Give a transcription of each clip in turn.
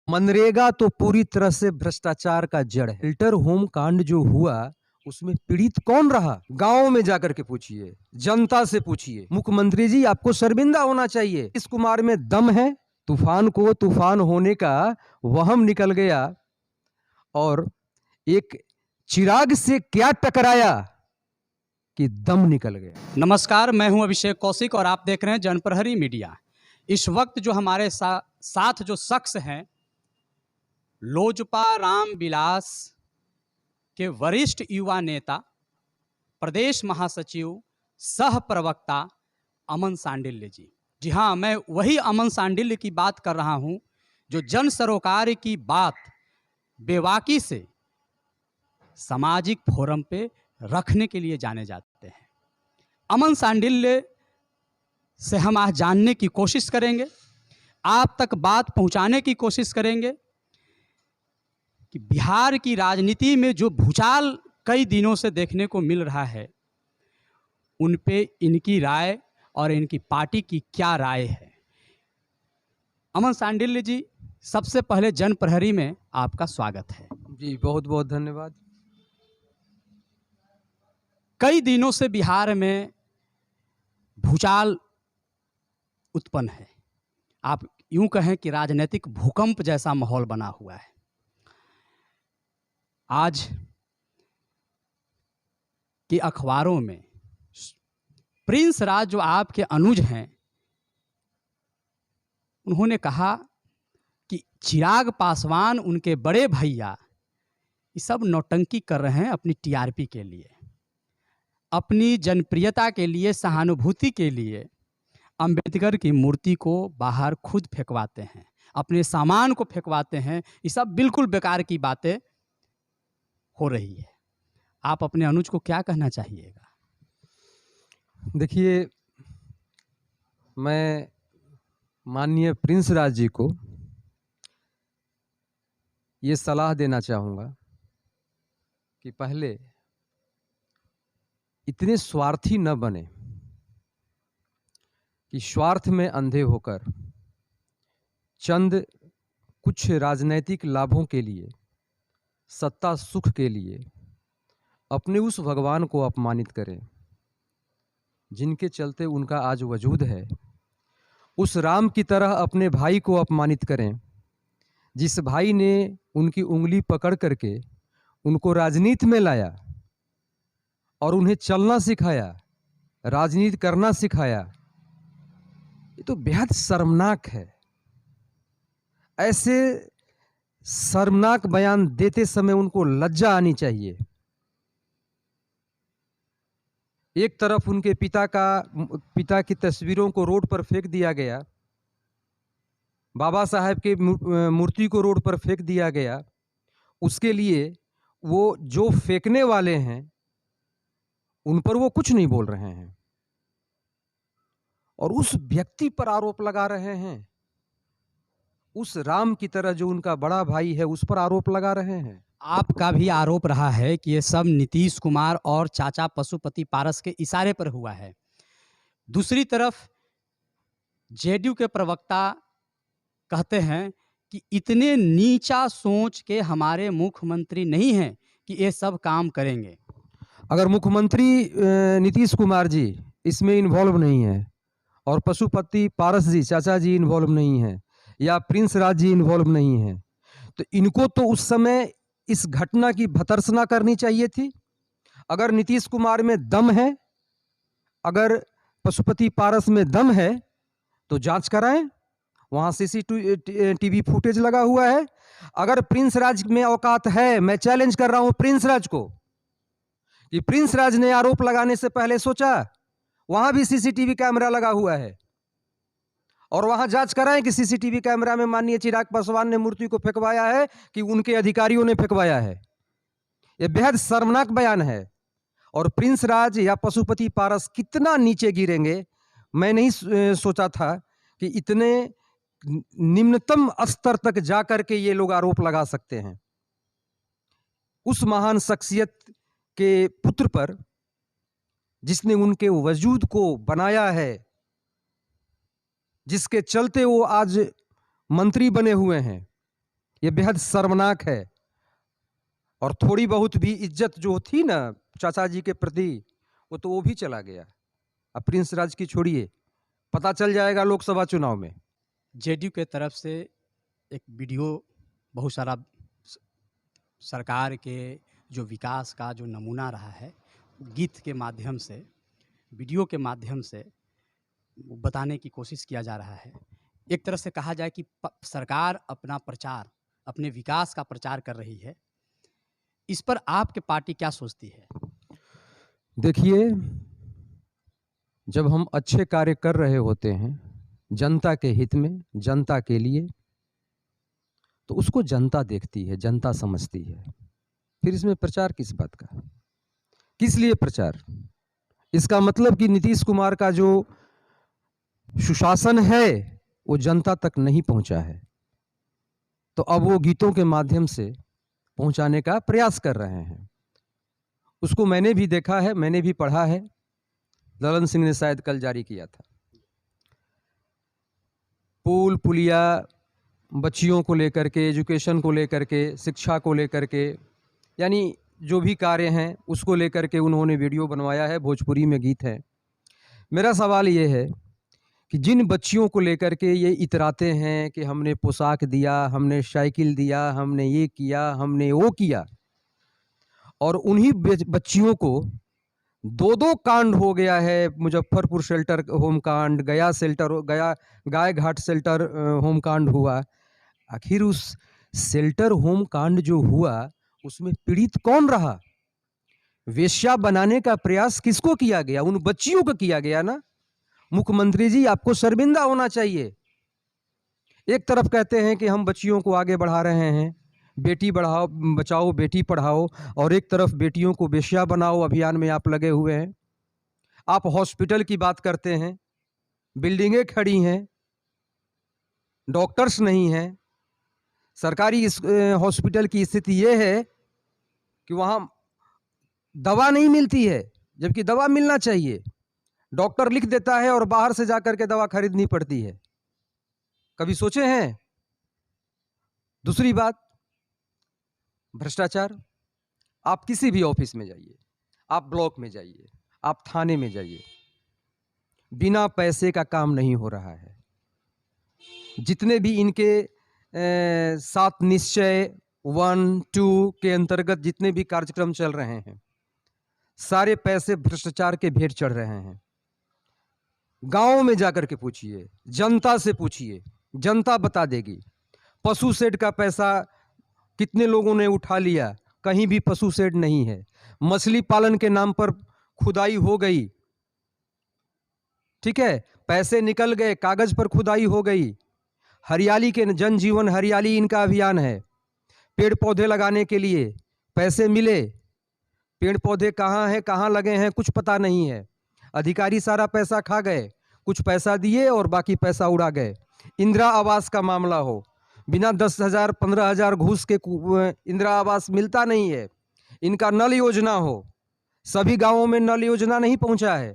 मनरेगा तो पूरी तरह से भ्रष्टाचार का जड़ है। फिल्टर होम कांड जो हुआ उसमें पीड़ित कौन रहा? गांव में जाकर के पूछिए, जनता से पूछिए। मुख्यमंत्री जी, आपको शर्मिंदा होना चाहिए। इस कुमार में दम है। तूफान को तूफान होने का वहम निकल गया और एक चिराग से क्या टकराया कि दम निकल गया। नमस्कार, मैं हूं अभिषेक कौशिक और आप देख रहे हैं जनप्रहरी मीडिया। इस वक्त जो हमारे साथ जो शख्स हैं, लोजपा राम विलास के वरिष्ठ युवा नेता, प्रदेश महासचिव, सह प्रवक्ता अमन सांडिल्य जी। जी हाँ, मैं वही अमन सांडिल्य की बात कर रहा हूं जो जन सरोकार की बात बेबाकी से सामाजिक फोरम पे रखने के लिए जाने जाते हैं। अमन सांडिल्य से हम आज जानने की कोशिश करेंगे, आप तक बात पहुंचाने की कोशिश करेंगे कि बिहार की राजनीति में जो भूचाल कई दिनों से देखने को मिल रहा है, उन पे इनकी राय और इनकी पार्टी की क्या राय है। अमन सांडिल्य जी, सबसे पहले जनप्रहरी में आपका स्वागत है। जी, बहुत बहुत धन्यवाद। कई दिनों से बिहार में भूचाल उत्पन्न है। आप यूं कहें कि राजनीतिक भूकंप जैसा माहौल बना हुआ है। आज के अखबारों में प्रिंस राज जो आपके अनुज हैं, उन्होंने कहा कि चिराग पासवान, उनके बड़े भैया, ये सब नौटंकी कर रहे हैं अपनी टीआरपी के लिए, अपनी जनप्रियता के लिए, सहानुभूति के लिए। अंबेडकर की मूर्ति को बाहर खुद फेंकवाते हैं, अपने सामान को फेंकवाते हैं। ये सब बिल्कुल बेकार की बातें हो रही है। आप अपने अनुज को क्या कहना चाहिएगा? देखिए, मैं माननीय प्रिंस राज जी को ये सलाह देना चाहूँगा कि पहले इतने स्वार्थी न बने कि स्वार्थ में अंधे होकर चंद कुछ राजनैतिक लाभों के लिए, सत्ता सुख के लिए अपने उस भगवान को अपमानित करें जिनके चलते उनका आज वजूद है। उस राम की तरह अपने भाई को अपमानित करें जिस भाई ने उनकी उंगली पकड़ करके उनको राजनीति में लाया और उन्हें चलना सिखाया, राजनीति करना सिखाया। ये तो बेहद शर्मनाक है। ऐसे शर्मनाक बयान देते समय उनको लज्जा आनी चाहिए। एक तरफ उनके पिता की तस्वीरों को रोड पर फेंक दिया गया, बाबा साहब के मूर्ति को रोड पर फेंक दिया गया। उसके लिए वो जो फेंकने वाले हैं उन पर वो कुछ नहीं बोल रहे हैं और उस व्यक्ति पर आरोप लगा रहे हैं, उस राम की तरह जो उनका बड़ा भाई है उस पर आरोप लगा रहे हैं। आपका भी आरोप रहा है कि ये सब नीतीश कुमार और चाचा पशुपति पारस के इशारे पर हुआ है। दूसरी तरफ जेडीयू के प्रवक्ता कहते हैं कि इतने नीचा सोच के हमारे मुख्यमंत्री नहीं हैं कि ये सब काम करेंगे। अगर मुख्यमंत्री नीतीश कुमार जी इसमें इन्वॉल्व नहीं है और पशुपति पारस जी, चाचा जी इन्वॉल्व नहीं है या प्रिंस राज जी इन्वॉल्व नहीं है, तो इनको तो उस समय इस घटना की भर्त्सना करनी चाहिए थी। अगर नीतीश कुमार में दम है, अगर पशुपति पारस में दम है तो जांच कराएं। वहां सीसीटीवी फुटेज लगा हुआ है। अगर प्रिंस राज में औकात है, मैं चैलेंज कर रहा हूं प्रिंस राज को कि प्रिंस राज ने आरोप लगाने से पहले सोचा, वहां भी सीसीटीवी कैमरा लगा हुआ है और वहां जांच कराएं कि सीसीटीवी कैमरा में माननीय चिराग पासवान ने मूर्ति को फेंकवाया है कि उनके अधिकारियों ने फेंकवाया है। यह बेहद शर्मनाक बयान है और प्रिंस राज या पशुपति पारस कितना नीचे गिरेंगे, मैं नहीं सोचा था कि इतने निम्नतम स्तर तक जाकर के ये लोग आरोप लगा सकते हैं। उस महान शख्सियत के पुत्र पर जिसने उनके वजूद को बनाया है, जिसके चलते वो आज मंत्री बने हुए हैं, ये बेहद शर्मनाक है। और थोड़ी बहुत भी इज्जत जो थी ना चाचा जी के प्रति, वो भी चला गया। अब प्रिंस राज की छोड़िए, पता चल जाएगा लोकसभा चुनाव में। जेडीयू के तरफ से एक वीडियो बहुत सारा सरकार के जो विकास का जो नमूना रहा है, गीत के माध्यम से, वीडियो के माध्यम से बताने की कोशिश किया जा रहा है। एक तरह से कहा जाए कि सरकार अपना प्रचार, अपने विकास का प्रचार कर रही है। इस पर आपकी पार्टी क्या सोचती है? देखिए, जब हम अच्छे कार्य कर रहे होते हैं जनता के हित में, जनता के लिए, तो उसको जनता देखती है, जनता समझती है। फिर इसमें प्रचार किस बात का, किस लिए प्रचार? इसका मतलब कि नीतीश कुमार का जो सुशासन है वो जनता तक नहीं पहुंचा है, तो अब वो गीतों के माध्यम से पहुंचाने का प्रयास कर रहे हैं। उसको मैंने भी देखा है, मैंने भी पढ़ा है। ललन सिंह ने शायद कल जारी किया था। पुल पुलिया, बच्चियों को लेकर के, एजुकेशन को लेकर के, शिक्षा को लेकर के, यानी जो भी कार्य हैं उसको लेकर के उन्होंने वीडियो बनवाया है। भोजपुरी में गीत है। मेरा सवाल ये है कि जिन बच्चियों को लेकर के ये इतराते हैं कि हमने पोशाक दिया, हमने साइकिल दिया, हमने ये किया, हमने वो किया, और उन्हीं बच्चियों को दो दो कांड हो गया है। मुजफ्फरपुर शेल्टर होम कांड, गया शेल्टर, गया गाय घाट शेल्टर होम कांड हुआ। आखिर उस शेल्टर होम कांड जो हुआ उसमें पीड़ित कौन रहा? वेश्या बनाने का प्रयास किसको किया गया? उन बच्चियों को किया गया ना। मुख्यमंत्री जी, आपको शर्मिंदा होना चाहिए। एक तरफ कहते हैं कि हम बच्चियों को आगे बढ़ा रहे हैं, बेटी बढ़ाओ बचाओ बेटी पढ़ाओ, और एक तरफ बेटियों को वेश्या बनाओ अभियान में आप लगे हुए हैं। आप हॉस्पिटल की बात करते हैं, बिल्डिंगें खड़ी हैं, डॉक्टर्स नहीं हैं। सरकारी हॉस्पिटल की स्थिति ये है कि वहाँ दवा नहीं मिलती है, जबकि दवा मिलना चाहिए। डॉक्टर लिख देता है और बाहर से जाकर के दवा खरीदनी पड़ती है। कभी सोचे हैं? दूसरी बात, भ्रष्टाचार। आप किसी भी ऑफिस में जाइए, आप ब्लॉक में जाइए, आप थाने में जाइए, बिना पैसे का काम नहीं हो रहा है। जितने भी इनके 7 निश्चय 1, 2 के अंतर्गत जितने भी कार्यक्रम चल रहे हैं, सारे पैसे भ्रष्टाचार के भेंट चढ़ रहे हैं। गांव में जाकर के पूछिए, जनता से पूछिए, जनता बता देगी। पशु शेड का पैसा कितने लोगों ने उठा लिया, कहीं भी पशु शेड नहीं है। मछली पालन के नाम पर खुदाई हो गई, ठीक है, पैसे निकल गए, कागज पर खुदाई हो गई। हरियाली के जन जीवन हरियाली इनका अभियान है। पेड़ पौधे लगाने के लिए पैसे मिले, पेड़ पौधे कहाँ हैं, कहाँ लगे हैं, कुछ पता नहीं है। अधिकारी सारा पैसा खा गए, कुछ पैसा दिए और बाकी पैसा उड़ा गए। इंदिरा आवास का मामला हो, बिना 10,000 15,000 घूस के इंदिरा आवास मिलता नहीं है। इनका नल योजना हो, सभी गांवों में नल योजना नहीं पहुंचा है।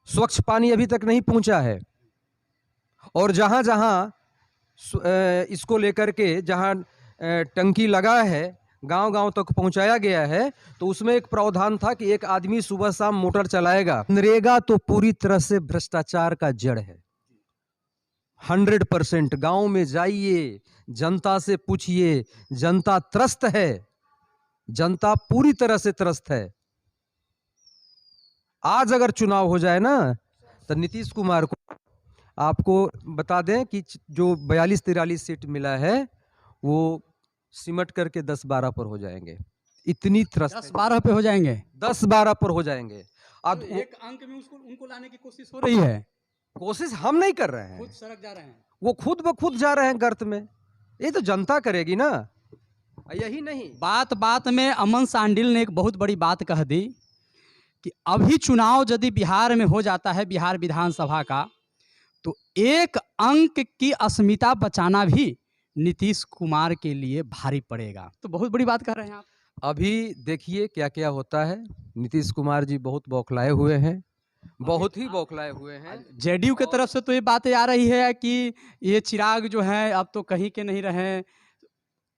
स्वच्छ पानी अभी तक नहीं पहुंचा है। और जहां जहां इसको लेकर के जहां टंकी लगा है, गांव गांव तक पहुंचाया गया है, तो उसमें एक प्रावधान था कि एक आदमी सुबह शाम मोटर चलाएगा। नरेगा तो पूरी तरह से भ्रष्टाचार का जड़ है। 100%। गांव में जाइए, जनता से पूछिए, जनता त्रस्त है, जनता पूरी तरह से त्रस्त है। आज अगर चुनाव हो जाए ना, तो नीतीश कुमार को, आपको बता दें कि जो 42-43 सीट मिला है वो सिमट करके 10-12 पर हो जाएंगे। इतनी त्रस्त 10-12 पे हो जाएंगे, 10-12 पर हो जाएंगे। अब एक अंक में उनको लाने की कोशिश हो रही है। कोशिश हम नहीं कर रहे हैं, खुद सड़क जा रहे हैं, वो खुद ब खुद जा रहे हैं गर्त में। ये तो जनता करेगी ना, यही नहीं। बात बात में अमन सांडिल ने एक बहुत बड़ी बात कह दी कि अभी चुनाव यदि बिहार में हो जाता है, बिहार विधानसभा का, तो एक अंक की अस्मिता बचाना भी नीतीश कुमार के लिए भारी पड़ेगा। तो बहुत बड़ी बात कर रहे हैं आप। अभी देखिए क्या क्या होता है। नीतीश कुमार जी बहुत बौखलाए हुए हैं। बहुत ही बौखलाए हुए हैं। जेडीयू की तरफ से तो ये बातें आ रही है कि ये चिराग जो है अब तो कहीं के नहीं रहे।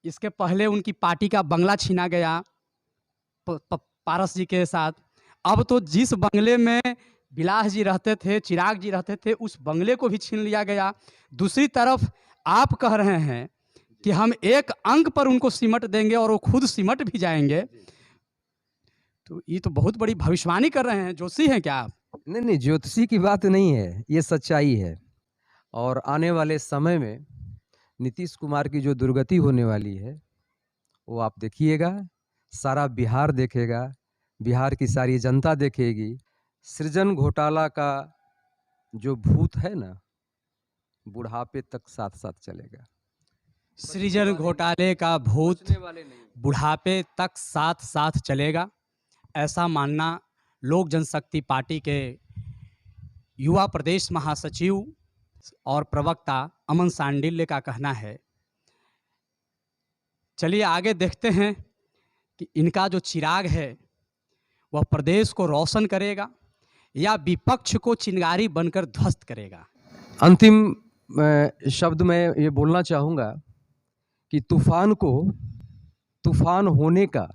इसके पहले उनकी पार्टी का बंगला छीना गया पारस जी के साथ। अब तो जिस बंगले में बिलास जी रहते थे, चिराग जी रहते थे, उस बंगले को भी छीन लिया गया। दूसरी तरफ आप कह रहे हैं कि हम एक अंक पर उनको सिमट देंगे और वो खुद सिमट भी जाएंगे। तो ये तो बहुत बड़ी भविष्यवाणी कर रहे हैं। जोशी हैं क्या आप? नहीं, ज्योतिषी की बात नहीं है, ये सच्चाई है। और आने वाले समय में नीतीश कुमार की जो दुर्गति होने वाली है, वो आप देखिएगा, सारा बिहार देखेगा, बिहार की सारी जनता देखेगी। सृजन घोटाला का जो भूत है ना, बुढ़ापे तक साथ साथ चलेगा। सृजन घोटाले का भूत बचने वाले नहीं। बुढ़ापे तक साथ साथ चलेगा, ऐसा मानना लोक जनशक्ति पार्टी के युवा प्रदेश महासचिव और प्रवक्ता अमन सांडिल्य का कहना है। चलिए आगे देखते हैं कि इनका जो चिराग है वह प्रदेश को रोशन करेगा या विपक्ष को चिंगारी बनकर ध्वस्त करेगा। अंतिम शब्द में ये बोलना चाहूँगा कि तूफान को तूफान होने का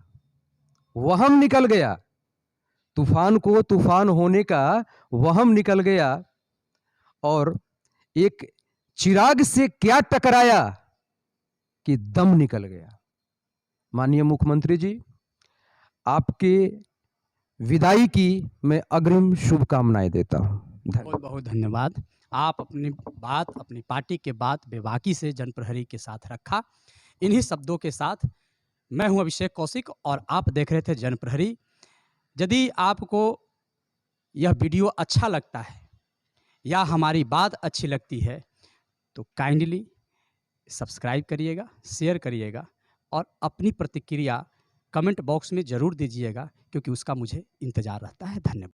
वहम निकल गया। तूफान को तूफान होने का वहम निकल गया और एक चिराग से क्या टकराया कि दम निकल गया। माननीय मुख्यमंत्री जी, आपके विदाई की मैं अग्रिम शुभकामनाएं देता हूं। बहुत बहुत धन्यवाद। आप अपनी बात, अपनी पार्टी के बात बेबाकी से जनप्रहरी के साथ रखा। इन्हीं शब्दों के साथ मैं हूं अभिषेक कौशिक और आप देख रहे थे जनप्रहरी। यदि आपको यह वीडियो अच्छा लगता है या हमारी बात अच्छी लगती है तो काइंडली सब्सक्राइब करिएगा, शेयर करिएगा और अपनी प्रतिक्रिया कमेंट बॉक्स में ज़रूर दीजिएगा, क्योंकि उसका मुझे इंतज़ार रहता है। धन्यवाद।